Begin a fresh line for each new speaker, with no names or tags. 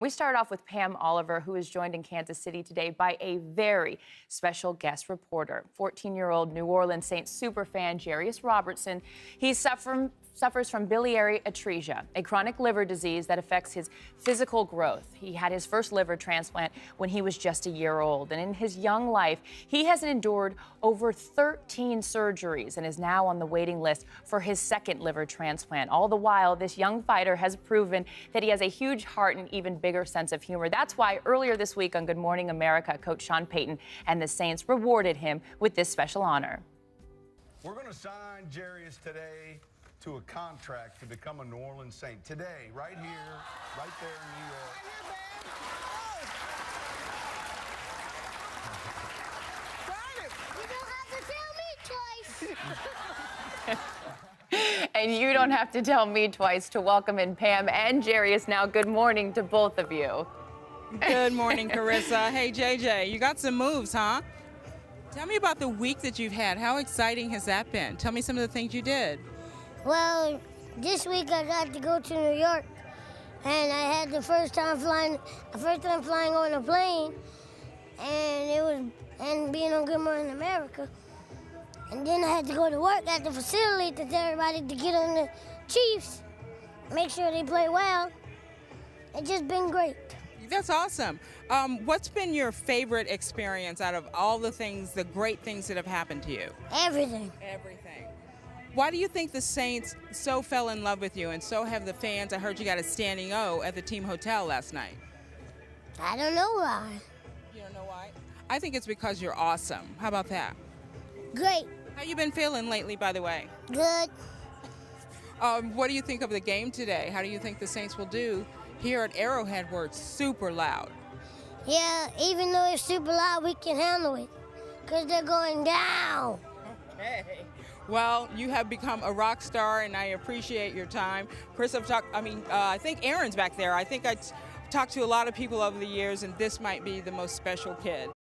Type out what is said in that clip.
We start off with Pam Oliver, who is joined in Kansas City today by a very special guest reporter, 14-year-old New Orleans Saints superfan Jarrius Robertson. He suffers from biliary atresia, a chronic liver disease that affects his physical growth. He had his first liver transplant when he was just a year old, and in his young life, he has endured over 13 surgeries and is now on the waiting list for his second liver transplant. All the while, this young fighter has proven that he has a huge heart and even bigger sense of humor. That's why earlier this week on Good Morning America, Coach Sean Payton and the Saints rewarded him with this special honor.
We're going to sign Jarrius today to a contract to become a New Orleans Saint. Today, right here, right there in New York.
You don't have to tell me twice.
And you don't have to tell me twice to welcome in Pam and Jarrius now. Good morning to both of you.
Good morning, Carissa. Hey, JJ, you got some moves, huh? Tell me about the week that you've had. How exciting has that been? Tell me some of the things you did.
Well, this week I got to go to New York, and I had the first time flying on a plane, and being on Good Morning America. And then I had to go to work at the facility to tell everybody to get on the Chiefs, make sure they play well. It's just been great.
That's awesome. What's been your favorite experience out of all the things, the great things that have happened to you?
Everything.
Everything. Why do you think the Saints so fell in love with you, and so have the fans? I heard you got a standing O at the team hotel last night.
I don't know why.
You don't know why? I think it's because you're awesome. How about that?
Great.
How you been feeling lately, by the way?
Good.
What do you think of the game today? How do you think the Saints will do here at Arrowhead, where it's super loud?
Yeah, even though it's super loud, we can handle it, because they're going down.
Okay. Well, you have become a rock star, and I appreciate your time. Chris, I think Aaron's back there. I think I talked to a lot of people over the years, and this might be the most special kid.